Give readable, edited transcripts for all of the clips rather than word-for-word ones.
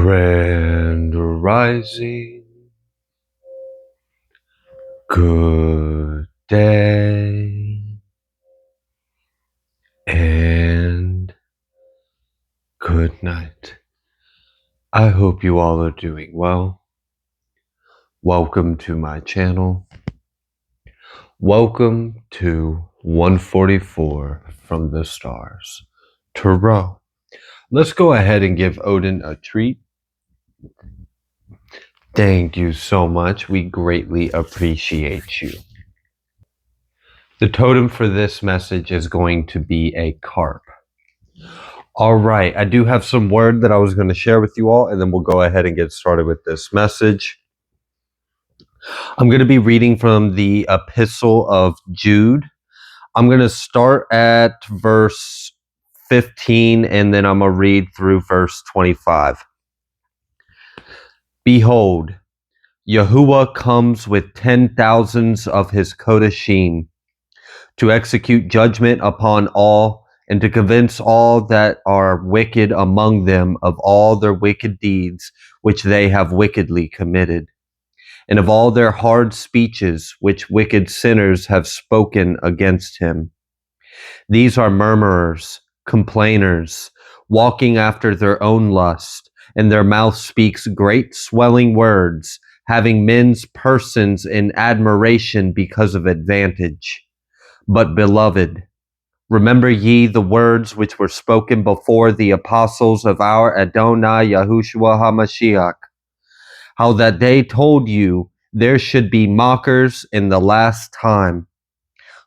Grand Rising, good day, and good night. I hope you all are doing well. Welcome to my channel. Welcome to 144 from the stars, Tarot. Let's go ahead and give Odin a treat. Thank you so much. We greatly appreciate you. The totem for this message is going to be a carp. All right, I do have some word that I was going to share with you all, and then we'll go ahead and get started with this message. I'm going to be reading from the epistle of Jude. I'm going to start at verse 15, and then I'm going to read through verse 25. Behold, Yahuwah comes with 10,000s of his Kodashim to execute judgment upon all, and to convince all that are wicked among them of all their wicked deeds which they have wickedly committed, and of all their hard speeches which wicked sinners have spoken against him. These are murmurers, complainers, walking after their own lust, and their mouth speaks great swelling words, having men's persons in admiration because of advantage. But beloved, remember ye the words which were spoken before the apostles of our Adonai Yahushua HaMashiach, how that they told you there should be mockers in the last time,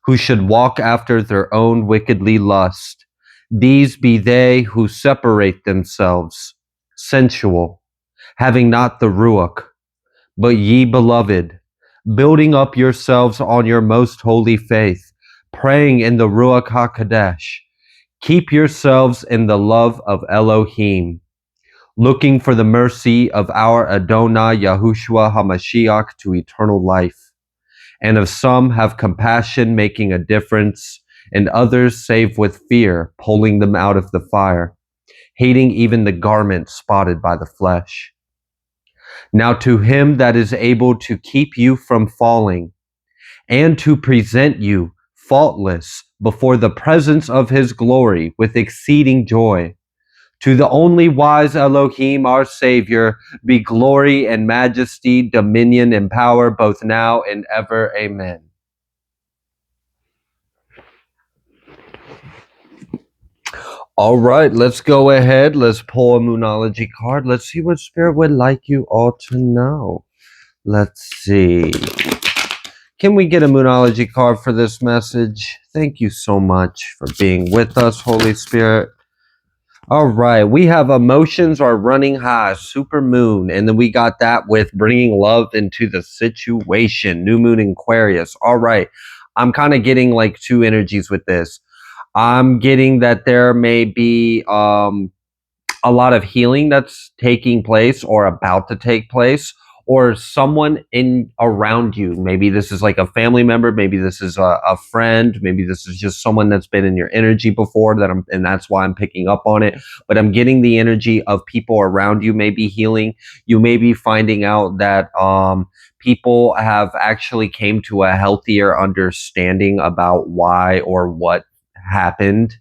who should walk after their own wickedly lust. These be they who separate themselves, sensual, having not the Ruach. But ye, beloved, building up yourselves on your most holy faith, praying in the Ruach HaKodesh, keep yourselves in the love of Elohim, looking for the mercy of our Adonai Yahushua HaMashiach to eternal life. And of some have compassion, making a difference, and others save with fear, pulling them out of the fire, hating even the garment spotted by the flesh. Now to him that is able to keep you from falling, and to present you faultless before the presence of his glory with exceeding joy. To the only wise Elohim, our Savior, be glory and majesty, dominion and power, both now and ever. Amen. All right, let's go ahead. Let's pull a Moonology card. Let's see what Spirit would like you all to know. Let's see. Can we get a Moonology card for this message? Thank you so much for being with us, Holy Spirit. All right, we have emotions are running high, super moon, and then we got that with bringing love into the situation, new moon Aquarius. All right, I'm kind of getting like two energies with this. I'm getting that there may be a lot of healing that's taking place or about to take place, or someone in around you. Maybe this is like a family member, maybe this is a friend, maybe this is just someone that's been in your energy before and that's why I'm picking up on it. But I'm getting the energy of people around you may be healing. You may be finding out that people have actually came to a healthier understanding about why or what happened.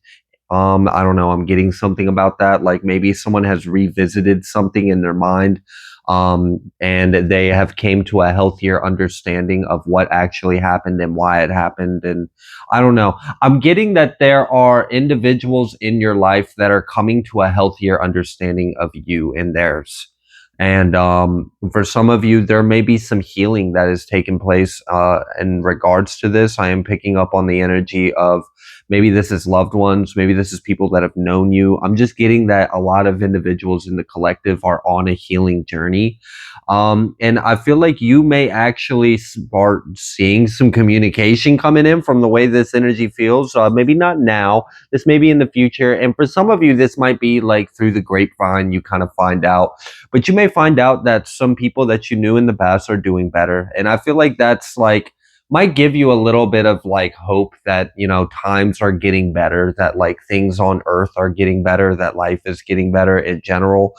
I don't know. I'm getting something about that. Like maybe someone has revisited something in their mind, and they have came to a healthier understanding of what actually happened and why it happened. And I don't know. I'm getting that there are individuals in your life that are coming to a healthier understanding of you and theirs. And for some of you, there may be some healing that has taken place in regards to this. I am picking up on the energy of maybe this is loved ones, maybe this is people that have known you. I'm just getting that a lot of individuals in the collective are on a healing journey. And I feel like you may actually start seeing some communication coming in from the way this energy feels. Maybe not now, this may be in the future. And for some of you, this might be like through the grapevine, you kind of find out. But you may find out that some people that you knew in the past are doing better. And I feel like that's like, might give you a little bit of like hope that, you know, times are getting better, that like things on earth are getting better, that life is getting better in general.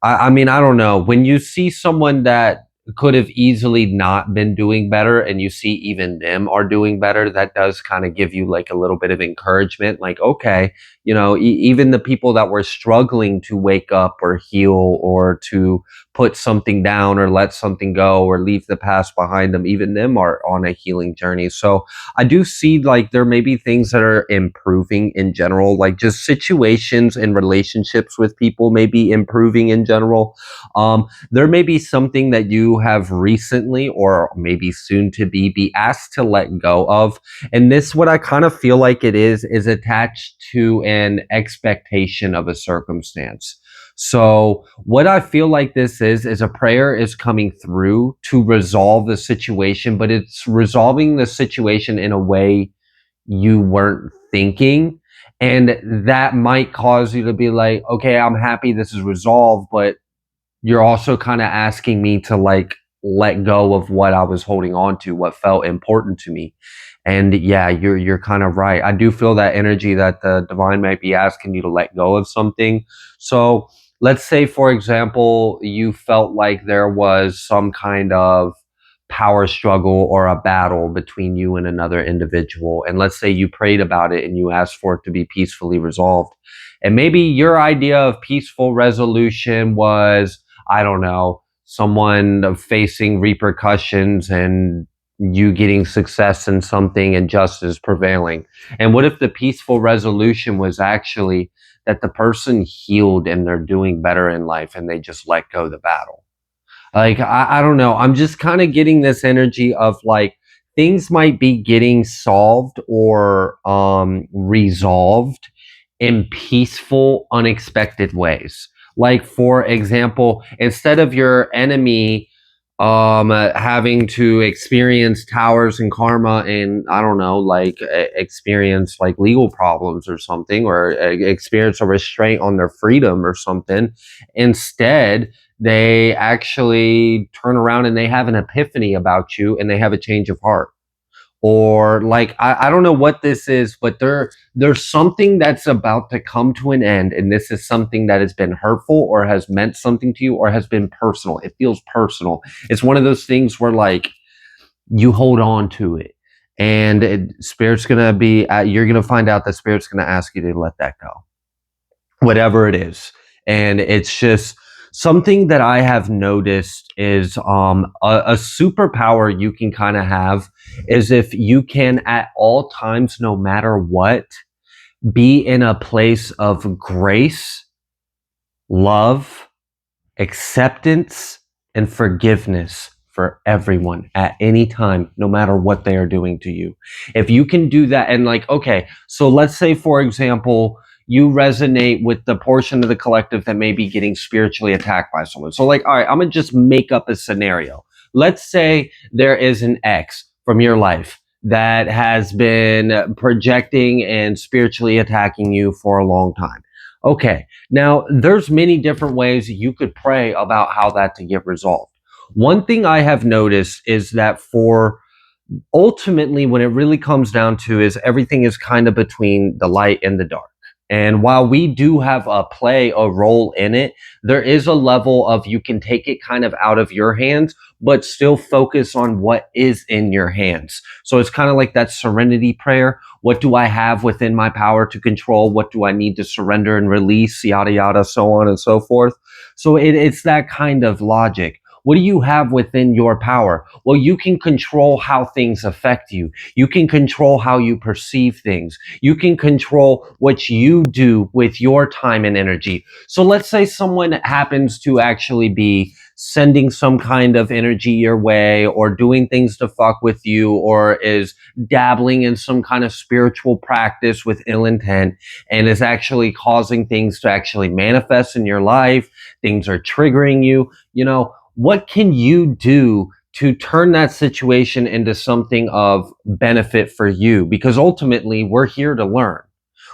I mean, I don't know. When you see someone that could have easily not been doing better and you see even them are doing better, that does kind of give you like a little bit of encouragement. Like, okay, even the people that were struggling to wake up or heal or to put something down or let something go or leave the past behind them, even them are on a healing journey. So I do see like there may be things that are improving in general, like just situations and relationships with people may be improving in general. There may be something that you have recently or maybe soon to be asked to let go of. And this, what I kind of feel like it is attached to an expectation of a circumstance. So what I feel like this is a prayer is coming through to resolve the situation, but it's resolving the situation in a way you weren't thinking. And that might cause you to be like, okay, I'm happy this is resolved, but you're also kind of asking me to like let go of what I was holding on to, what felt important to me. And yeah, you're kind of right. I do feel that energy that the divine might be asking you to let go of something. So let's say, for example, you felt like there was some kind of power struggle or a battle between you and another individual. And let's say you prayed about it and you asked for it to be peacefully resolved. And maybe your idea of peaceful resolution was, I don't know, someone facing repercussions and you getting success in something and justice prevailing. And what if the peaceful resolution was actually that the person healed and they're doing better in life and they just let go of the battle? Like, I don't know. I'm just kind of getting this energy of like things might be getting solved or resolved in peaceful, unexpected ways. Like, for example, instead of your enemy having to experience towers and karma and I don't know, like experience like legal problems or something, or experience a restraint on their freedom or something, instead they actually turn around and they have an epiphany about you and they have a change of heart. Or like I don't know what this is, but there's something that's about to come to an end, and this is something that has been hurtful or has meant something to you or has been personal. It feels personal. It's one of those things where like you hold on to it, and spirit's gonna be you're gonna find out that spirit's gonna ask you to let that go, whatever it is. And it's just something that I have noticed is a superpower you can kind of have is if you can at all times, no matter what, be in a place of grace, love, acceptance, and forgiveness for everyone at any time, no matter what they are doing to you. If you can do that, and like, okay, so let's say, for example, you resonate with the portion of the collective that may be getting spiritually attacked by someone. So, like, all right, I'm gonna just make up a scenario. Let's say there is an ex from your life that has been projecting and spiritually attacking you for a long time. Okay, now there's many different ways you could pray about how that to get resolved. One thing I have noticed is that for ultimately, when it really comes down to is everything is kind of between the light and the dark. And while we do have a role in it, there is a level of you can take it kind of out of your hands, but still focus on what is in your hands. So it's kind of like that serenity prayer. What do I have within my power to control? What do I need to surrender and release? Yada, yada, so on and so forth. So it's that kind of logic. What do you have within your power? Well, you can control how things affect you. You can control how you perceive things. You can control what you do with your time and energy. So let's say someone happens to actually be sending some kind of energy your way or doing things to fuck with you or is dabbling in some kind of spiritual practice with ill intent and is actually causing things to actually manifest in your life. Things are triggering you. What can you do to turn that situation into something of benefit for you? Because ultimately, we're here to learn.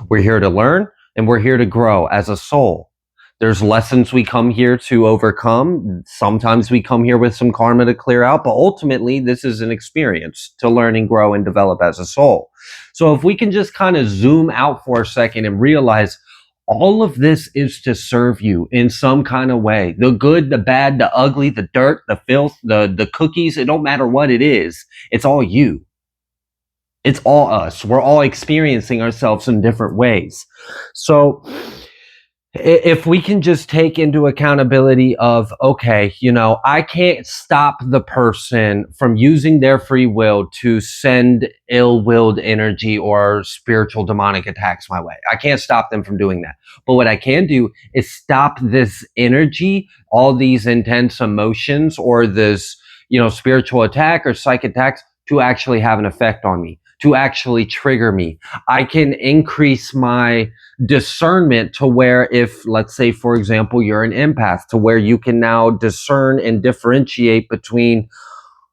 We're here to learn and we're here to grow as a soul. There's lessons we come here to overcome. Sometimes we come here with some karma to clear out, but ultimately, this is an experience to learn and grow and develop as a soul. So if we can just kind of zoom out for a second and realize All of this is to serve you in some kind of way. The good, the bad, the ugly, the dirt, the filth, the cookies, it don't matter what it is. It's all you. It's all us. We're all experiencing ourselves in different ways. So if we can just take into accountability of, okay, I can't stop the person from using their free will to send ill-willed energy or spiritual demonic attacks my way. I can't stop them from doing that. But what I can do is stop this energy, all these intense emotions, or this, spiritual attack or psych attacks to actually have an effect on me, to actually trigger me. I can increase my discernment to where, if, let's say, for example, you're an empath, to where you can now discern and differentiate between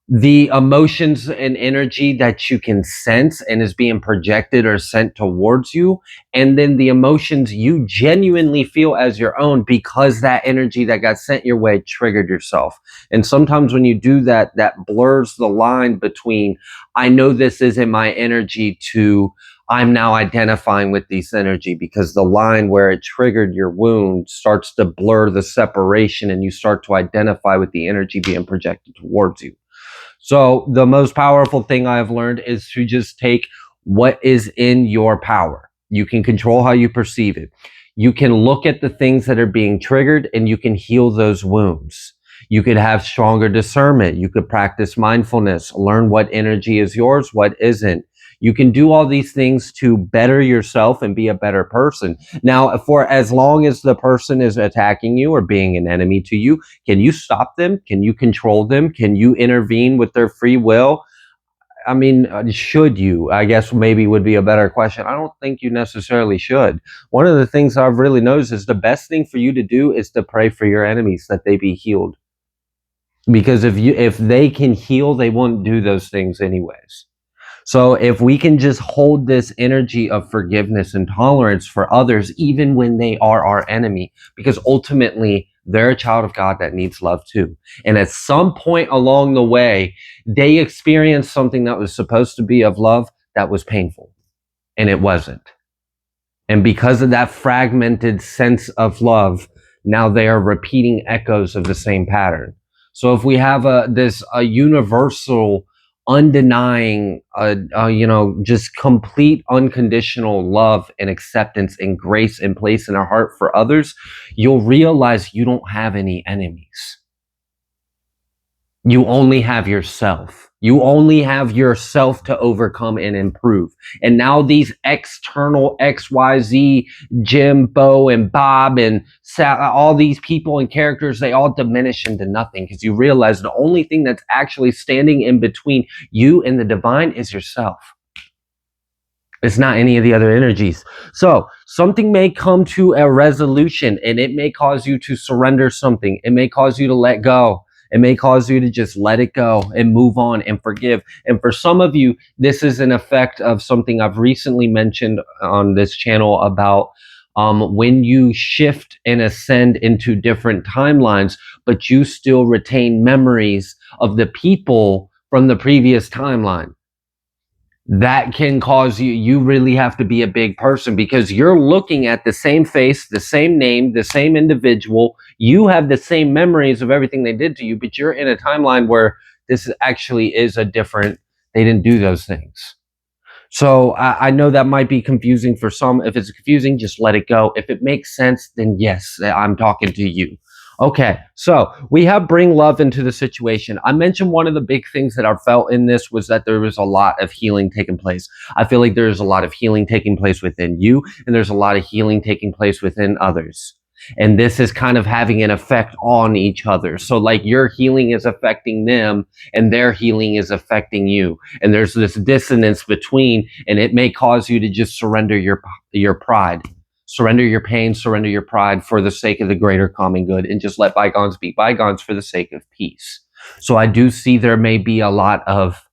the emotions and energy that you can sense and is being projected or sent towards you, and then the emotions you genuinely feel as your own because that energy that got sent your way triggered yourself. And sometimes when you do that, that blurs the line between, I know this isn't my energy, to I'm now identifying with this energy, because the line where it triggered your wound starts to blur the separation and you start to identify with the energy being projected towards you. So the most powerful thing I've learned is to just take what is in your power. You can control how you perceive it. You can look at the things that are being triggered and you can heal those wounds. You could have stronger discernment. You could practice mindfulness, learn what energy is yours, what isn't. You can do all these things to better yourself and be a better person. Now, for as long as the person is attacking you or being an enemy to you, can you stop them? Can you control them? Can you intervene with their free will? I mean, should you? I guess maybe would be a better question. I don't think you necessarily should. One of the things I've really noticed is the best thing for you to do is to pray for your enemies that they be healed. Because if they can heal, they won't do those things anyways. So if we can just hold this energy of forgiveness and tolerance for others, even when they are our enemy, because ultimately they're a child of God that needs love too. And at some point along the way, they experienced something that was supposed to be of love that was painful, and it wasn't. And because of that fragmented sense of love, now they are repeating echoes of the same pattern. So if we have a universal, undenying, just complete unconditional love and acceptance and grace and place in our heart for others, you'll realize you don't have any enemies. You only have yourself. You only have yourself to overcome and improve. And now these external XYZ, Jim, Bo, and Bob, and all these people and characters, they all diminish into nothing, because you realize the only thing that's actually standing in between you and the divine is yourself. It's not any of the other energies. So something may come to a resolution, and it may cause you to surrender something. It may cause you to let go. It may cause you to just let it go and move on and forgive. And for some of you, this is an effect of something I've recently mentioned on this channel about when you shift and ascend into different timelines, but you still retain memories of the people from the previous timeline. That can cause you really have to be a big person, because you're looking at the same face, the same name, the same individual. You have the same memories of everything they did to you, but you're in a timeline where this actually is a different, they didn't do those things. So I know that might be confusing for some. If it's confusing, just let it go. If it makes sense, then yes, I'm talking to you. Okay, so we have bring love into the situation. I mentioned one of the big things that I felt in this was that there was a lot of healing taking place. I feel like there's a lot of healing taking place within you, and there's a lot of healing taking place within others. And this is kind of having an effect on each other. So like your healing is affecting them and their healing is affecting you. And there's this dissonance between, and it may cause you to just surrender your pride. Surrender your pain, surrender your pride for the sake of the greater common good, and just let bygones be bygones for the sake of peace. So I do see there may be a lot of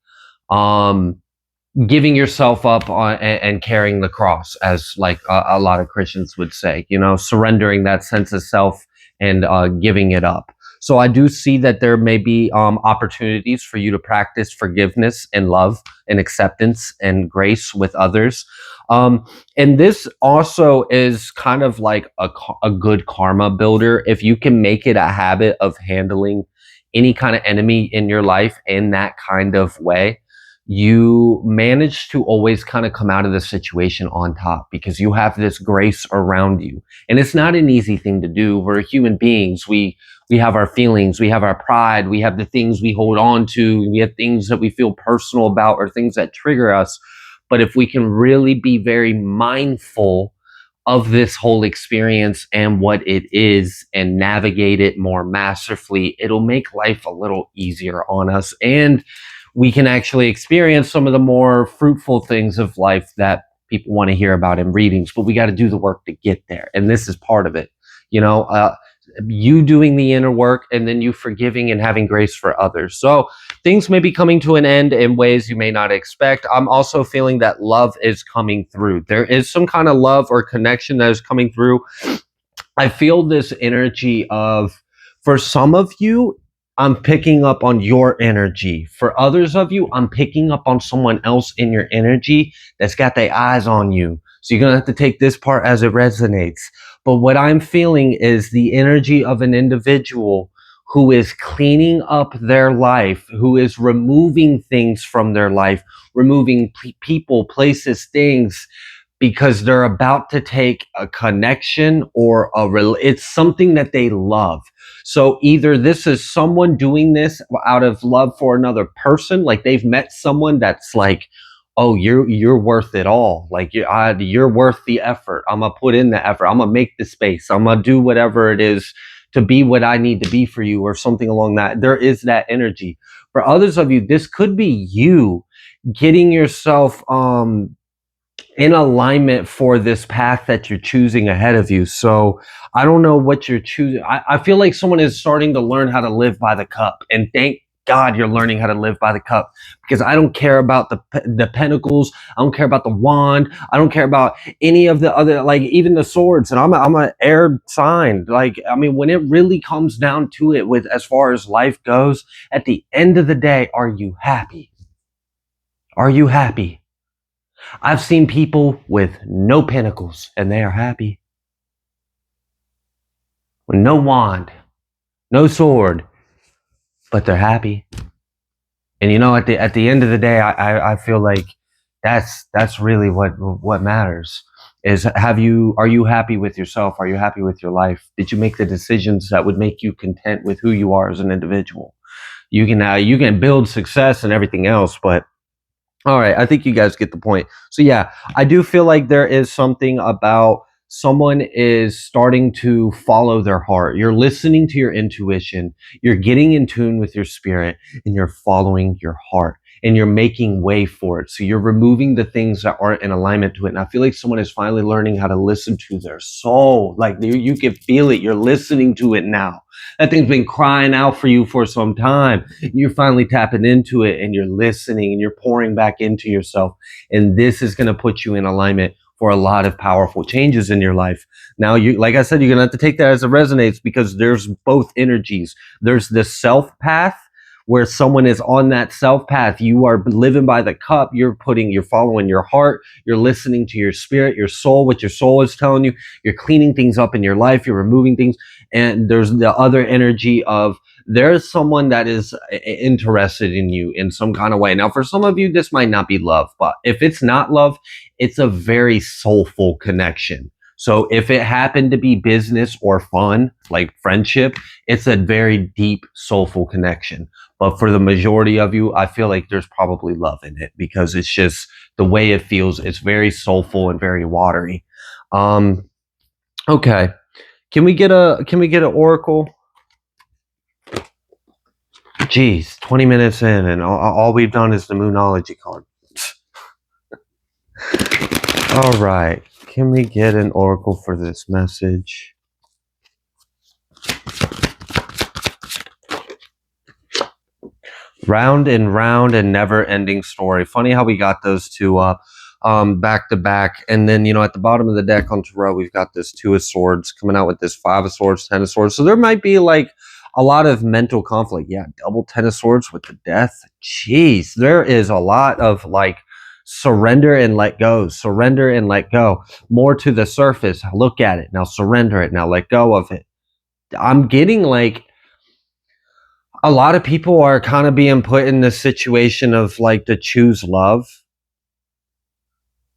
giving yourself up on, and carrying the cross, as like a lot of Christians would say, surrendering that sense of self and giving it up. So I do see that there may be opportunities for you to practice forgiveness and love and acceptance and grace with others. And this also is kind of like a good karma builder. If you can make it a habit of handling any kind of enemy in your life in that kind of way, you manage to always kind of come out of the situation on top because you have this grace around you. And it's not an easy thing to do. We're human beings. We have our feelings, we have our pride, we have the things we hold on to, we have things that we feel personal about or things that trigger us. But if we can really be very mindful of this whole experience and what it is and navigate it more masterfully, it'll make life a little easier on us. And we can actually experience some of the more fruitful things of life that people want to hear about in readings, but we got to do the work to get there. And this is part of it. You know, you doing the inner work and then you forgiving and having grace for others. So things may be coming to an end in ways you may not expect. I'm also feeling that love is coming through. There is some kind of love or connection that is coming through. I feel this energy of, for some of you, I'm picking up on your energy. For others of you, I'm picking up on someone else in your energy that's got their eyes on you. So you're going to have to take this part as it resonates. But what I'm feeling is the energy of an individual who is cleaning up their life, who is removing things from their life, removing people, places, things, because they're about to take a connection or it's something that they love. So either this is someone doing this out of love for another person, like they've met someone that's like, oh, you're worth it all. Like you're worth the effort. I'm gonna put in the effort. I'm gonna make the space. I'm gonna do whatever it is to be what I need to be for you, or something along that. There is that energy. For others of you, this could be you getting yourself in alignment for this path that you're choosing ahead of you. So I don't know what you're choosing. I feel like someone is starting to learn how to live by the cup, and thank God you're learning how to live by the cup, because I don't care about the pentacles. I don't care about the wand. I don't care about any of the other, like even the swords. And I'm a air sign. Like, I mean, when it really comes down to it, with as far as life goes, at the end of the day, are you happy? Are you happy? I've seen people with no pentacles and they are happy. With no wand, no sword, but they're happy. And you know, at the end of the day, I feel like that's really what matters. Is are you happy with yourself? Are you happy with your life? Did you make the decisions that would make you content with who you are as an individual? You can build success and everything else, but all right, I think you guys get the point. So yeah, I do feel like there is something about someone is starting to follow their heart. You're listening to your intuition, you're getting in tune with your spirit, and you're following your heart, and you're making way for it. So you're removing the things that aren't in alignment to it. And I feel like someone is finally learning how to listen to their soul. Like you can feel it. You're listening to it now. That thing's been crying out for you for some time. You're finally tapping into it, and you're listening, and you're pouring back into yourself. And this is going to put you in alignment for a lot of powerful changes in your life. Now, like I said, you're going to have to take that as it resonates, because there's both energies. There's the self path, where someone is on that self path. You are living by the cup. You're following your heart. You're listening to your spirit, your soul, what your soul is telling you. You're cleaning things up in your life. You're removing things. And there's the other energy of, there's someone that is interested in you in some kind of way. Now, for some of you, this might not be love, but if it's not love, it's a very soulful connection. So if it happened to be business or fun, like friendship, it's a very deep, soulful connection. But for the majority of you, I feel like there's probably love in it, because it's just the way it feels. It's very soulful and very watery. Okay. Can we get an oracle? Geez, 20 minutes in, and all we've done is the Moonology card. All right. Can we get an oracle for this message? Round and round and never-ending story. Funny how we got those two up back to back. And then, you know, at the bottom of the deck on tarot, we've got this Two of Swords coming out with this Five of Swords, Ten of Swords. So there might be like a lot of mental conflict. Yeah, double Ten of Swords with the Death. Jeez, there is a lot of like surrender and let go, surrender and let go. More to the surface. Look at it now, surrender it now, let go of it. I'm getting like a lot of people are kind of being put in this situation of like to choose love.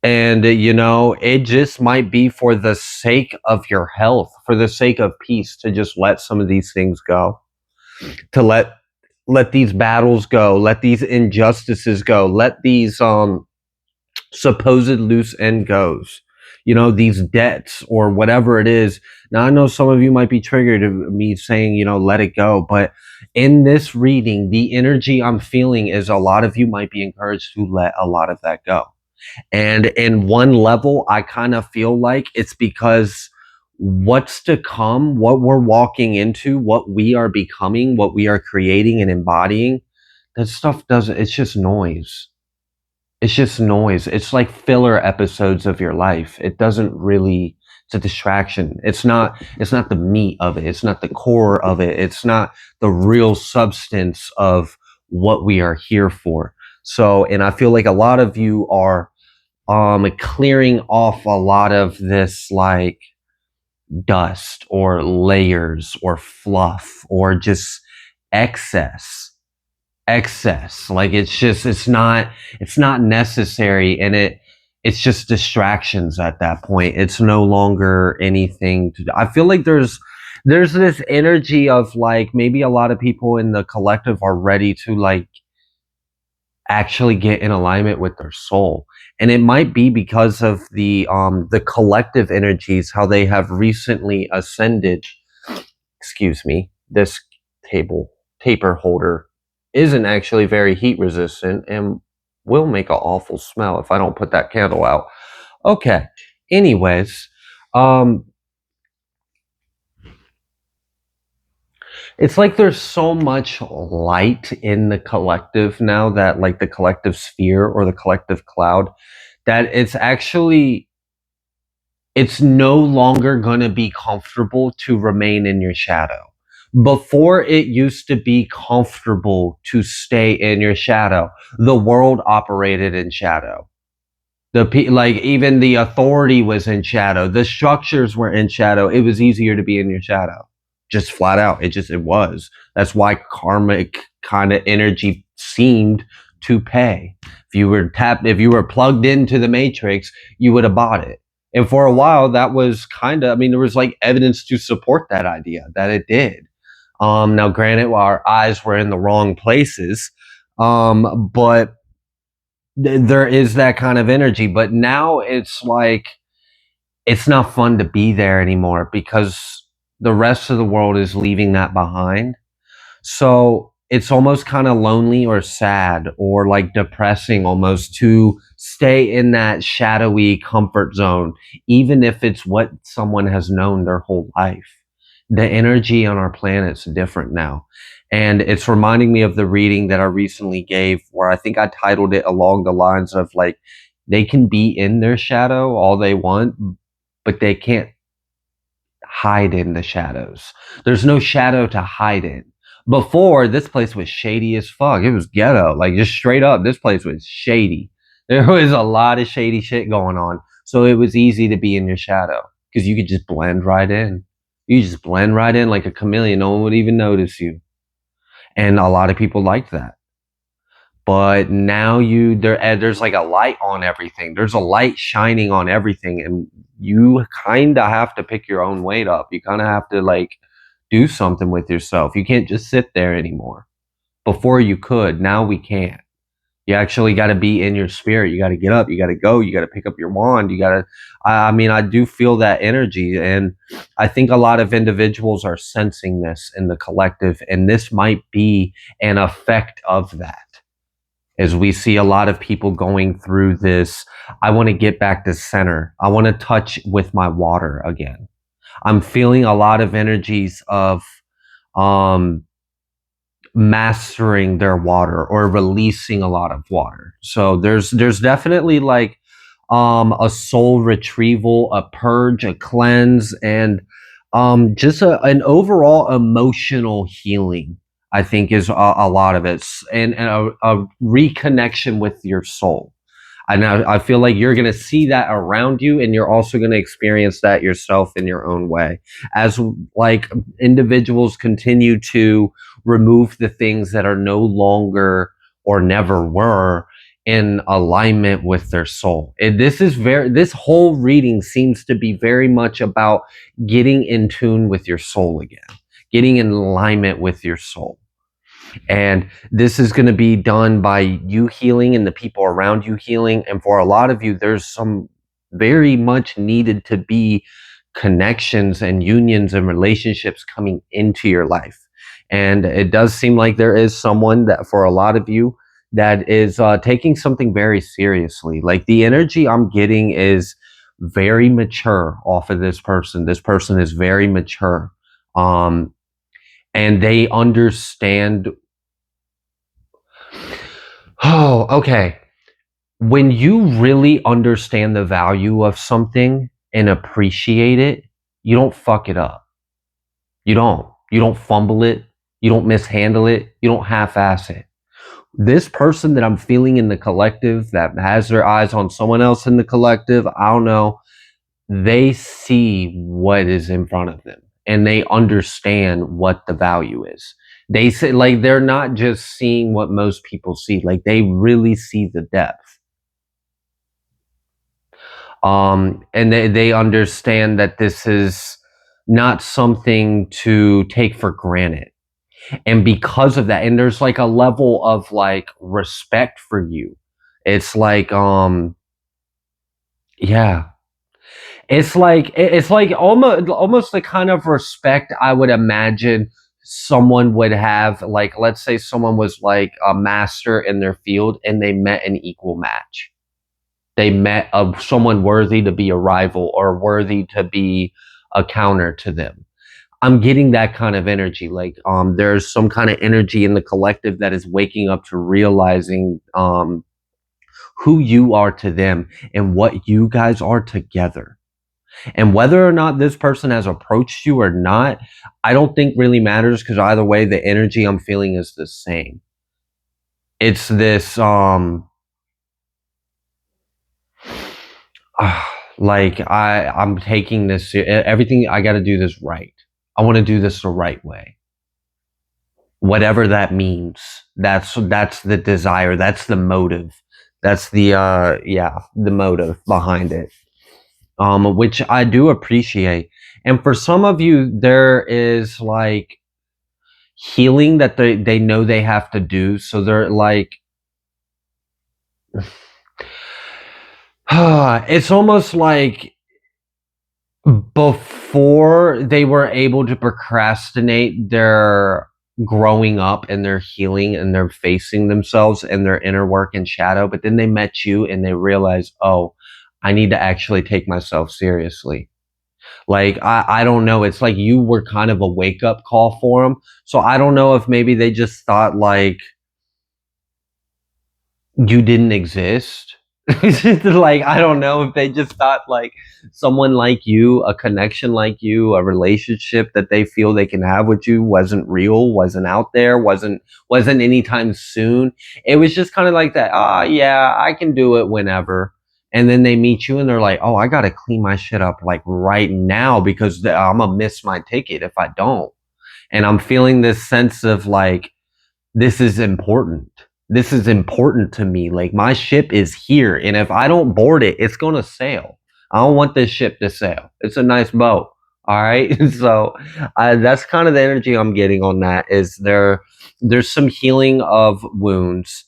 And, it just might be for the sake of your health, for the sake of peace, to just let some of these things go, to let these battles go, let these injustices go, let these supposed loose end goes, these debts or whatever it is. Now, I know some of you might be triggered of me saying, let it go. But in this reading, the energy I'm feeling is a lot of you might be encouraged to let a lot of that go. And in one level, I kind of feel like it's because what's to come, what we're walking into, what we are becoming, what we are creating and embodying, that stuff doesn't, it's just noise. It's just noise. It's like filler episodes of your life. It doesn't really, it's a distraction. It's not the meat of it. It's not the core of it. It's not the real substance of what we are here for. So, and I feel like a lot of you are clearing off a lot of this like dust or layers or fluff or just excess. Like it's not necessary, and it's just distractions at that point. It's no longer anything to do. I feel like there's this energy of like maybe a lot of people in the collective are ready to like actually get in alignment with their soul. And it might be because of the collective energies, how they have recently ascended. Excuse me, this taper holder isn't actually very heat resistant and will make an awful smell if I don't put that candle out. Okay, anyways, it's like there's so much light in the collective now, that like the collective sphere or the collective cloud, that it's no longer going to be comfortable to remain in your shadow. Before, it used to be comfortable to stay in your shadow. The world operated in shadow. Like even the authority was in shadow. The structures were in shadow. It was easier to be in your shadow. Just flat out. It was. That's why karmic kind of energy seemed to pay. If you were plugged into the matrix, you would have bought it. And for a while, that was there was like evidence to support that idea that it did. Now granted, our eyes were in the wrong places, but there is that kind of energy. But now it's like it's not fun to be there anymore because the rest of the world is leaving that behind. So it's almost kind of lonely or sad or like depressing almost to stay in that shadowy comfort zone, even if it's what someone has known their whole life. The energy on our planet's different now. And it's reminding me of the reading that I recently gave, where I think I titled it along the lines of like, they can be in their shadow all they want, but they can't hide in the shadows. There's no shadow to hide in. Before, this place was shady as fuck. It was ghetto. Like, just straight up, this place was shady. There was a lot of shady shit going on. So it was easy to be in your shadow because you could just blend right in. You just blend right in like a chameleon. No one would even notice you. And a lot of people liked that. But now there's like a light on everything. There's a light shining on everything, and you kind of have to pick your own weight up. You kind of have to like do something with yourself. You can't just sit there anymore. Before you could, now we can't. You actually got to be in your spirit. You got to get up. You got to go. You got to pick up your wand. You got to. I do feel that energy, and I think a lot of individuals are sensing this in the collective, and this might be an effect of that. As we see a lot of people going through this, I want to get back to center. I want to touch with my water again. I'm feeling a lot of energies of um, mastering their water or releasing a lot of water. So there's definitely like a soul retrieval, a purge, a cleanse, and Just an overall emotional healing, I think, is a lot of it, and a reconnection with your soul. And I feel like you're going to see that around you, and you're also going to experience that yourself in your own way. As like individuals continue to remove the things that are no longer or never were in alignment with their soul. This whole reading seems to be very much about getting in tune with your soul again, getting in alignment with your soul. And this is going to be done by you healing and the people around you healing. And for a lot of you, there's some very much needed to be connections and unions and relationships coming into your life. And it does seem like there is someone that, for a lot of you, that is taking something very seriously. Like the energy I'm getting is very mature off of this person. This person is very mature. And they understand. Oh, okay. When you really understand the value of something and appreciate it, you don't fuck it up. You don't. You don't fumble it. You don't mishandle it. You don't half-ass it. This person that I'm feeling in the collective that has their eyes on someone else in the collective, I don't know, they see what is in front of them and they understand what the value is. They say, like, they're not just seeing what most people see, like they really see the depth. And they understand that this is not something to take for granted. And because of that, and there's like a level of like respect for you. It's like, yeah, it's like almost the kind of respect I would imagine someone would have. Like, let's say someone was like a master in their field and they met an equal match. They met someone worthy to be a rival or worthy to be a counter to them. I'm getting that kind of energy. Like, there's some kind of energy in the collective that is waking up to realizing who you are to them and what you guys are together. And whether or not this person has approached you or not, I don't think really matters, because either way, the energy I'm feeling is the same. It's this, like I'm taking this, everything, I got to do this right. I want to do this the right way. Whatever that means. That's the desire. That's the motive. That's the, the motive behind it. Which I do appreciate. And for some of you, there is like healing that they know they have to do. So they're like, it's almost like before they were able to procrastinate their growing up and their healing and their facing themselves and their inner work and shadow, but then they met you and they realized, oh, I need to actually take myself seriously. Like, I don't know. It's like you were kind of a wake up call for them. So I don't know if maybe they just thought like you didn't exist. Like, I don't know if they just thought like someone like you, a connection like you, a relationship that they feel they can have with you wasn't real, wasn't out there, wasn't anytime soon. It was just kind of like that. Yeah, I can do it whenever. And then they meet you and they're like, oh, I got to clean my shit up like right now, because I'm going to miss my ticket if I don't. And I'm feeling this sense of like, this is important. This is important to me. Like, my ship is here, and if I don't board it, it's gonna sail. I don't want this ship to sail. It's a nice boat. All right. So that's kind of the energy I'm getting on that. Is there's some healing of wounds.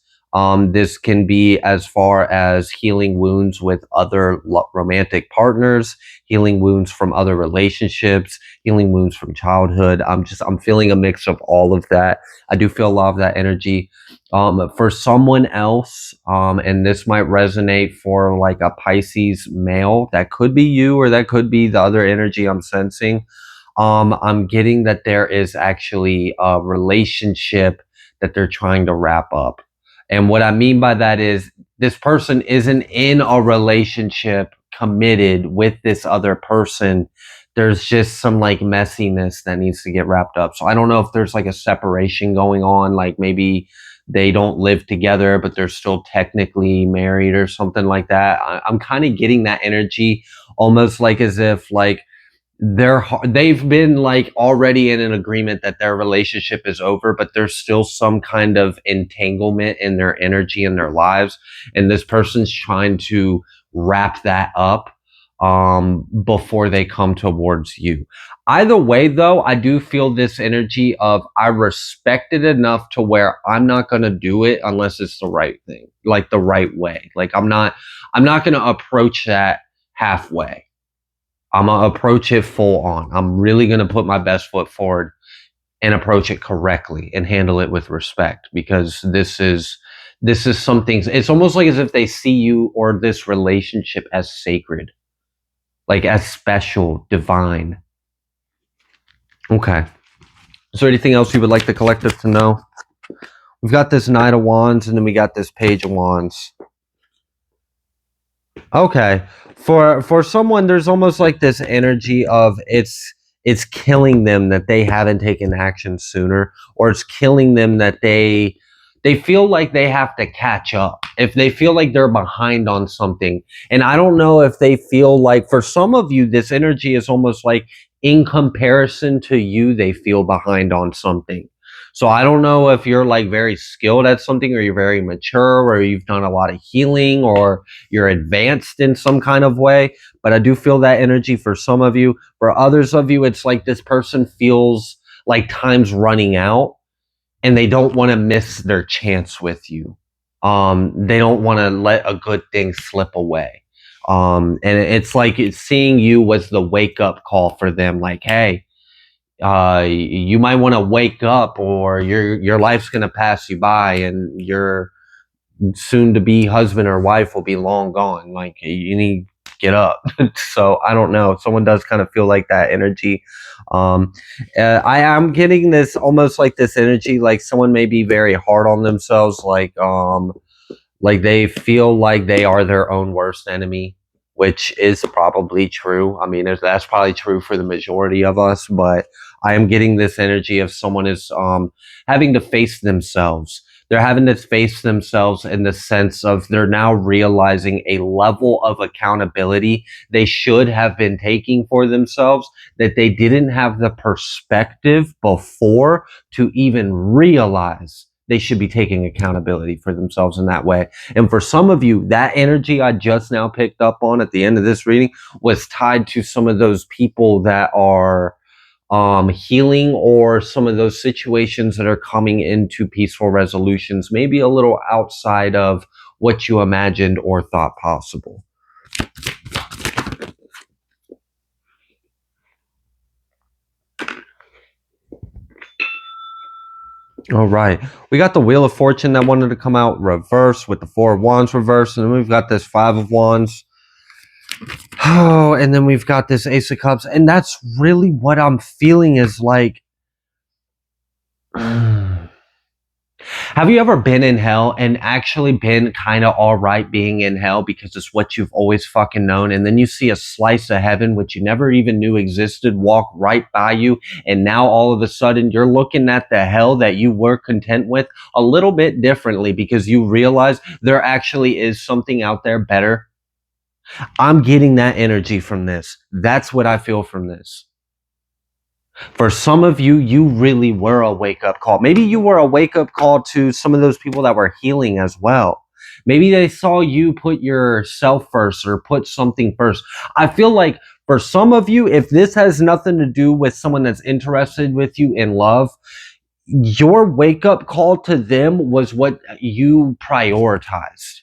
This can be as far as healing wounds with other romantic partners, healing wounds from other relationships, healing wounds from childhood. I'm feeling a mix of all of that. I do feel a lot of that energy. For someone else, and this might resonate for like a Pisces male, that could be you, or that could be the other energy I'm sensing. I'm getting that there is actually a relationship that they're trying to wrap up. And what I mean by that is this person isn't in a relationship committed with this other person. there's just some like messiness that needs to get wrapped up. So I don't know if there's like a separation going on, like maybe they don't live together, but they're still technically married or something like that. I'm kind of getting that energy almost like as if like they've been like already in an agreement that their relationship is over, but there's still some kind of entanglement in their energy in their lives, and this person's trying to wrap that up before they come towards you. Either way though, I do feel this energy of I respect it enough to where I'm not going to do it unless it's the right thing, like the right way. Like I'm not going to approach that halfway. I'm gonna approach it full on. I'm really gonna put my best foot forward and approach it correctly and handle it with respect, because this is something. It's almost like as if they see you or this relationship as sacred, like as special, divine. Okay. Is there anything else you would like the collective to know? We've got this Knight of Wands, and then we got this Page of Wands. Okay. For someone, there's almost like this energy of it's killing them that they haven't taken action sooner, or it's killing them that they feel like they have to catch up. If they feel like they're behind on something. And I don't know if they feel like, for some of you, this energy is almost like in comparison to you, they feel behind on something. So I don't know if you're like very skilled at something, or you're very mature, or you've done a lot of healing, or you're advanced in some kind of way. But I do feel that energy for some of you. For others of you, it's like this person feels like time's running out and they don't want to miss their chance with you. They don't want to let a good thing slip away. And it's like seeing you was the wake up call for them. Like, hey, you might want to wake up, or your life's going to pass you by, and your soon to be husband or wife will be long gone. Like, you need to get up. So I don't know. Someone does kind of feel like that energy. I am getting this almost like this energy, like someone may be very hard on themselves, like they feel like they are their own worst enemy, which is probably true. I mean, that's probably true for the majority of us, but I am getting this energy of someone is having to face themselves. They're having to face themselves in the sense of they're now realizing a level of accountability they should have been taking for themselves, that they didn't have the perspective before to even realize they should be taking accountability for themselves in that way. And for some of you, that energy I just now picked up on at the end of this reading was tied to some of those people that are healing, or some of those situations that are coming into peaceful resolutions, maybe a little outside of what you imagined or thought possible. All right. We got the Wheel of Fortune that wanted to come out reverse with the Four of Wands reverse. And then we've got this Five of Wands. Oh, and then we've got this Ace of Cups. And that's really what I'm feeling is like, have you ever been in hell and actually been kind of all right being in hell because it's what you've always fucking known, and then you see a slice of heaven which you never even knew existed walk right by you, and now all of a sudden you're looking at the hell that you were content with a little bit differently because you realize there actually is something out there better? I'm getting that energy from this. That's what I feel from this. For some of you, you really were a wake-up call. Maybe you were a wake-up call to some of those people that were healing as well. Maybe they saw you put yourself first or put something first. I feel like for some of you, if this has nothing to do with someone that's interested with you in love, your wake-up call to them was what you prioritized.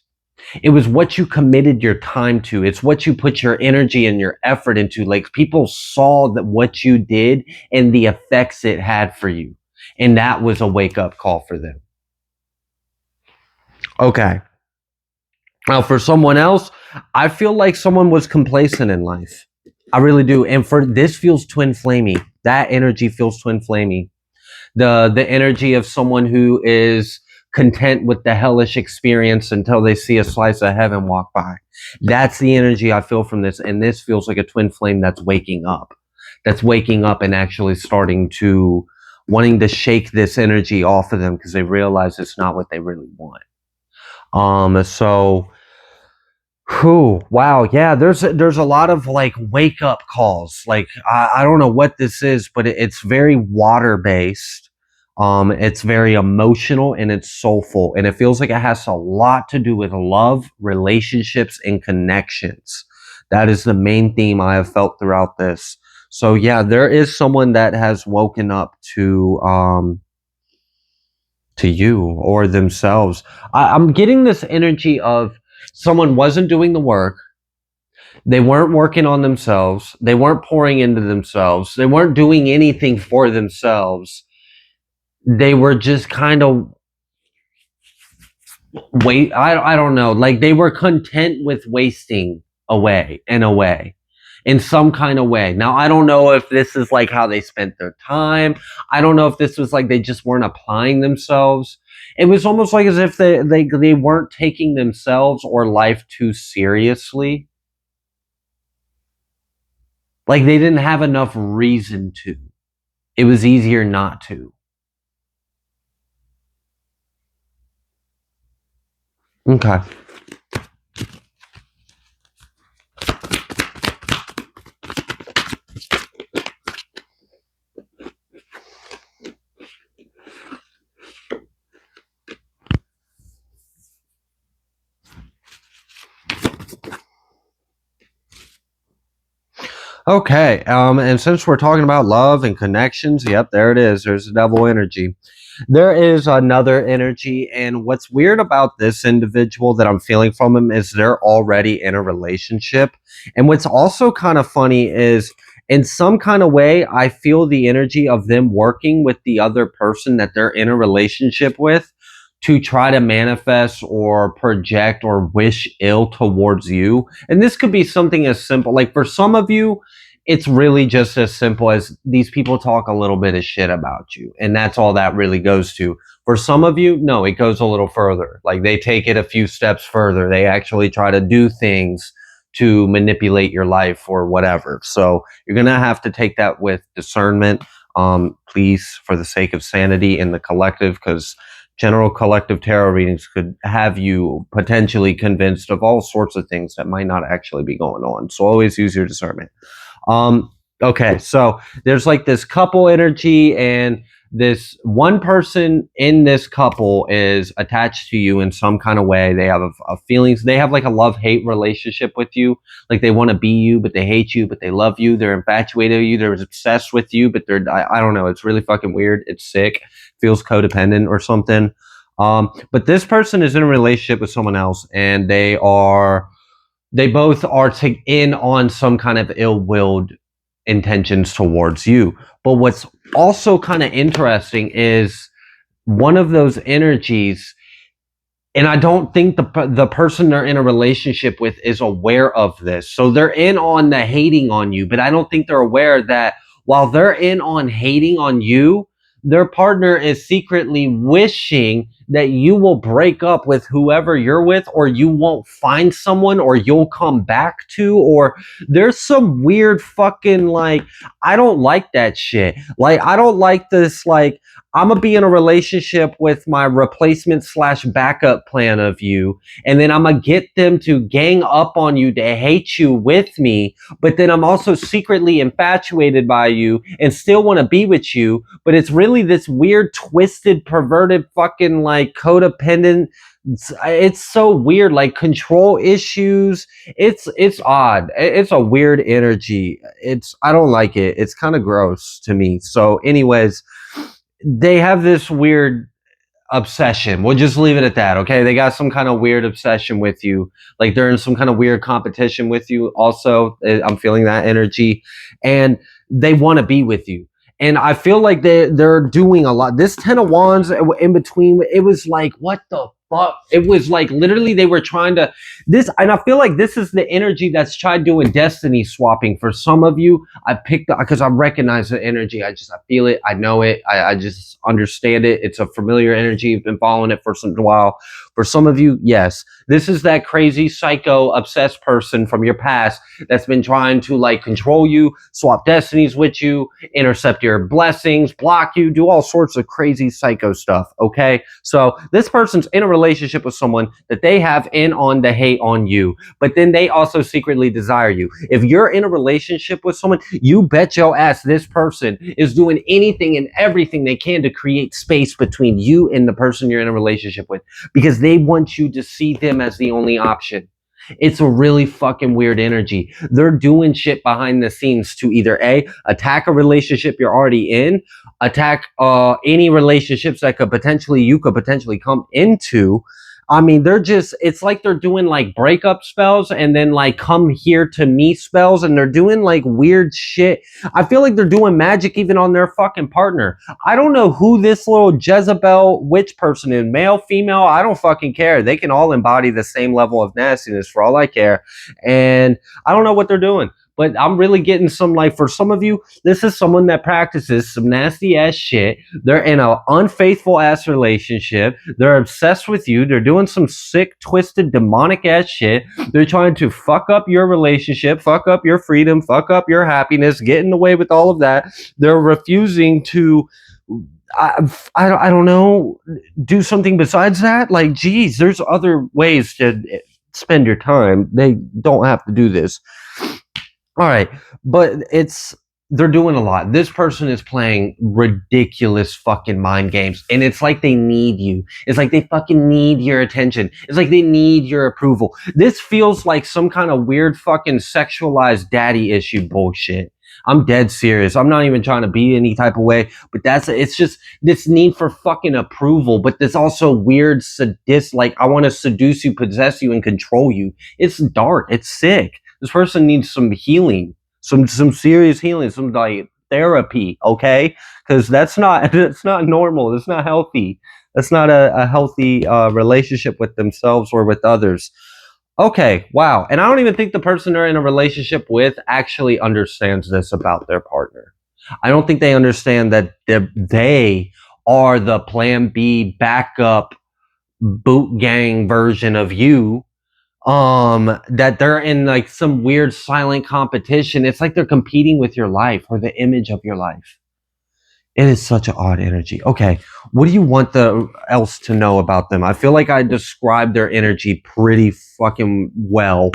It was what you committed your time to. It's what you put your energy and your effort into. Like, people saw that what you did and the effects it had for you. And that was a wake up call for them. Okay. Now, for someone else, I feel like someone was complacent in life. I really do. And for this feels twin flamey. That energy feels twin flamey. The energy of someone who is content with the hellish experience until they see a slice of heaven walk by. That's the energy I feel from this. And this feels like a twin flame that's waking up. that's waking up and actually starting to wanting to shake this energy off of them because they realize it's not what they really want. So whew, wow, yeah, there's a lot of like wake up calls. Like I don't know what this is, but it's very water based. It's very emotional and it's soulful, and it feels like it has a lot to do with love, relationships, and connections. That is the main theme I have felt throughout this. So yeah, there is someone that has woken up to you or themselves. I'm getting this energy of someone wasn't doing the work. They weren't working on themselves. They weren't pouring into themselves. They weren't doing anything for themselves. They were just kind of I don't know. Like they were content with wasting away in some kind of way. Now, I don't know if this is like how they spent their time. I don't know if this was like they just weren't applying themselves. It was almost like as if they weren't taking themselves or life too seriously. Like they didn't have enough reason to. It was easier not to. Okay. Okay. And since we're talking about love and connections, yep, there it is. There's the devil energy. There is another energy, and what's weird about this individual that I'm feeling from him is they're already in a relationship. And what's also kind of funny is in some kind of way, I feel the energy of them working with the other person that they're in a relationship with to try to manifest or project or wish ill towards you. And this could be something as simple, like for some of you, it's really just as simple as these people talk a little bit of shit about you. And that's all that really goes to. For some of you, no, it goes a little further. Like they take it a few steps further. They actually try to do things to manipulate your life or whatever. So you're going to have to take that with discernment. Please, for the sake of sanity in the collective, because general collective tarot readings could have you potentially convinced of all sorts of things that might not actually be going on. So always use your discernment. Okay, so there's like this couple energy, and this one person in this couple is attached to you in some kind of way. They have a feelings. They have like a love-hate relationship with you. Like they want to be you, but they hate you, but they love you. They're infatuated with you. They're obsessed with you, but I don't know. It's really fucking weird. It's sick. Feels codependent or something. But this person is in a relationship with someone else, and they both are in on some kind of ill-willed intentions towards you. But what's also kind of interesting is one of those energies, and I don't think the person they're in a relationship with is aware of this. So they're in on the hating on you, but I don't think they're aware that while they're in on hating on you, their partner is secretly wishing that you will break up with whoever you're with, or you won't find someone, or you'll come back to, or there's some weird fucking like, I don't like that shit. Like, I don't like this, like, I'm gonna be in a relationship with my replacement / backup plan of you, and then I'm gonna get them to gang up on you to hate you with me, but then I'm also secretly infatuated by you and still want to be with you, but it's really this weird, twisted, perverted, fucking like codependent. It's so weird, like control issues. It's odd. It's a weird energy. I don't like it. It's kind of gross to me. So, anyways, they have this weird obsession. We'll just leave it at that, okay? They got some kind of weird obsession with you. Like they're in some kind of weird competition with you. Also, I'm feeling that energy, and they want to be with you. And I feel like they're doing a lot. This 10 of Wands in between, it was like, what the fuck? It was like literally they were trying to and I feel like this is the energy that's tried doing destiny swapping for some of you. I picked up because I recognize the energy. I feel it. I know it. I just understand it. It's a familiar energy. I've been following it for some while. For some of you, yes, this is that crazy psycho obsessed person from your past that's been trying to like control you, swap destinies with you, intercept your blessings, block you, do all sorts of crazy psycho stuff. Okay. So this person's in a relationship with someone that they have in on the hate on you, but then they also secretly desire you. If you're in a relationship with someone, you bet your ass this person is doing anything and everything they can to create space between you and the person you're in a relationship with because they want you to see them as the only option. It's a really fucking weird energy. They're doing shit behind the scenes to either A, attack a relationship you're already in, attack any relationships that you could potentially come into. I mean, it's like they're doing like breakup spells and then like come here to me spells, and they're doing like weird shit. I feel like they're doing magic even on their fucking partner. I don't know who this little Jezebel witch person is, male, female, I don't fucking care. They can all embody the same level of nastiness for all I care. And I don't know what they're doing. But I'm really getting some, like, for some of you, this is someone that practices some nasty ass shit. They're in an unfaithful ass relationship. They're obsessed with you. They're doing some sick, twisted, demonic ass shit. They're trying to fuck up your relationship, fuck up your freedom, fuck up your happiness, get in the way with all of that. They're refusing to, I don't know, do something besides that. Like, geez, there's other ways to spend your time. They don't have to do this. All right, but they're doing a lot. This person is playing ridiculous fucking mind games, and it's like they need you. It's like they fucking need your attention. It's like they need your approval. This feels like some kind of weird fucking sexualized daddy issue bullshit. I'm dead serious. I'm not even trying to be any type of way, but it's just this need for fucking approval, but this also weird like I want to seduce you, possess you, and control you. It's dark. It's sick. This person needs some healing, some serious healing, some like therapy, okay? Because that's not normal. That's not healthy. That's not a healthy relationship with themselves or with others. Okay, wow. And I don't even think the person they're in a relationship with actually understands this about their partner. I don't think they understand that they are the plan B backup boot gang version of you, that they're in like some weird silent competition. It's like they're competing with your life or the image of your life. It is such an odd energy. Okay, what do you want else to know about them? I feel like I described their energy pretty fucking well.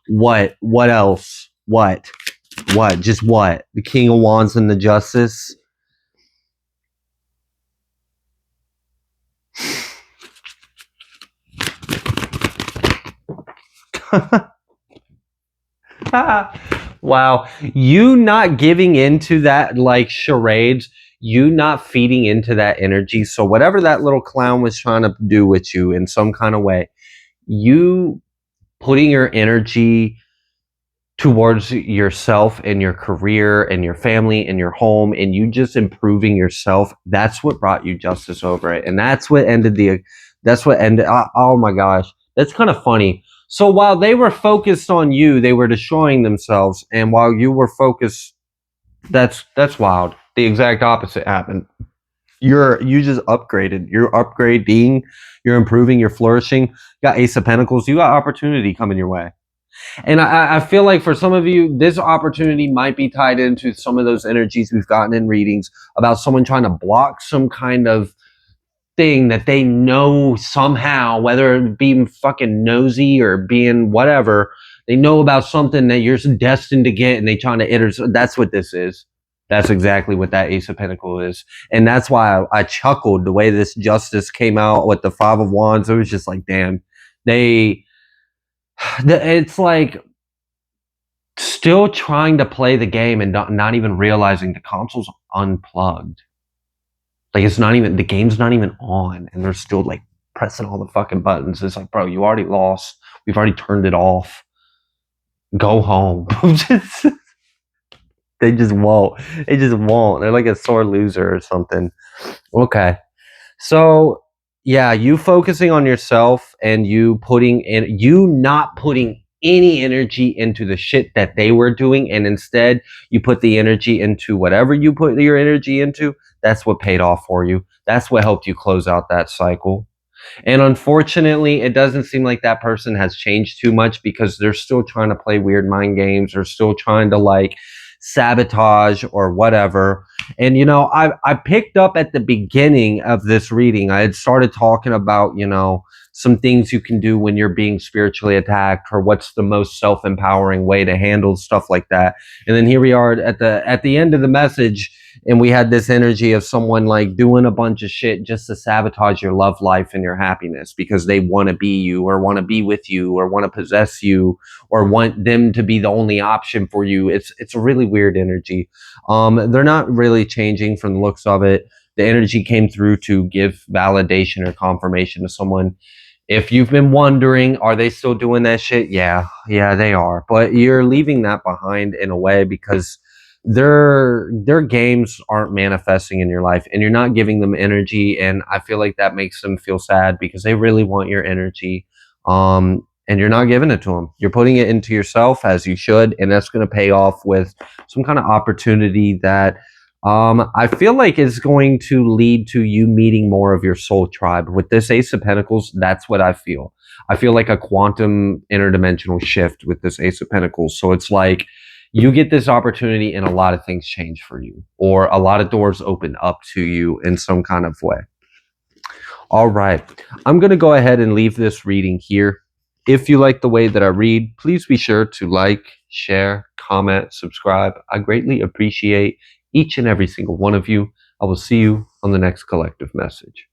What else? What just what? The King of Wands and the Justice. Wow, you not giving into that like charades, you not feeding into that energy. So whatever that little clown was trying to do with you in some kind of way, you putting your energy towards yourself and your career and your family and your home, and you just improving yourself, that's what brought you justice over it. And that's what ended oh my gosh, that's kind of funny. So while they were focused on you, they were destroying themselves, and while you were focused, that's wild. The exact opposite happened. You just upgraded. You're upgrading, you're improving, you're flourishing. You got Ace of Pentacles, you got opportunity coming your way. And I feel like for some of you, this opportunity might be tied into some of those energies we've gotten in readings about someone trying to block some kind of thing that they know somehow, whether it be fucking nosy or being whatever, they know about something that you're destined to get, and they trying to enter. That's what this is. That's exactly what that Ace of Pentacles is. And that's why I chuckled the way this Justice came out with the Five of Wands. It was just like, damn, it's like still trying to play the game and not even realizing the console's unplugged. Like the game's not even on, and they're still like pressing all the fucking buttons. It's like, bro, you already lost. We've already turned it off. Go home. They just won't. They just won't. They're like a sore loser or something. Okay. So yeah, you focusing on yourself and you not putting any energy into the shit that they were doing, and instead you put the energy into whatever you put your energy into. That's what paid off for you. That's what helped you close out that cycle. And unfortunately, it doesn't seem like that person has changed too much because they're still trying to play weird mind games or still trying to like sabotage or whatever. And I picked up at the beginning of this reading, I had started talking about, some things you can do when you're being spiritually attacked, or what's the most self-empowering way to handle stuff like that. And then here we are at the end of the message, and we had this energy of someone like doing a bunch of shit just to sabotage your love life and your happiness because they want to be you or want to be with you or want to possess you or want them to be the only option for you. It's a really weird energy. They're not really changing from the looks of it. The energy came through to give validation or confirmation to someone. If you've been wondering, are they still doing that shit? Yeah, they are. But you're leaving that behind in a way because their games aren't manifesting in your life, and you're not giving them energy. And I feel like that makes them feel sad because they really want your energy. And you're not giving it to them. You're putting it into yourself as you should, and that's going to pay off with some kind of opportunity that I feel like is going to lead to you meeting more of your soul tribe. With this Ace of Pentacles, that's what I feel. I feel like a quantum interdimensional shift with this Ace of Pentacles. So it's like you get this opportunity and a lot of things change for you, or a lot of doors open up to you in some kind of way. All right. I'm going to go ahead and leave this reading here. If you like the way that I read, please be sure to like, share, comment, subscribe. I greatly appreciate each and every single one of you. I will see you on the next collective message.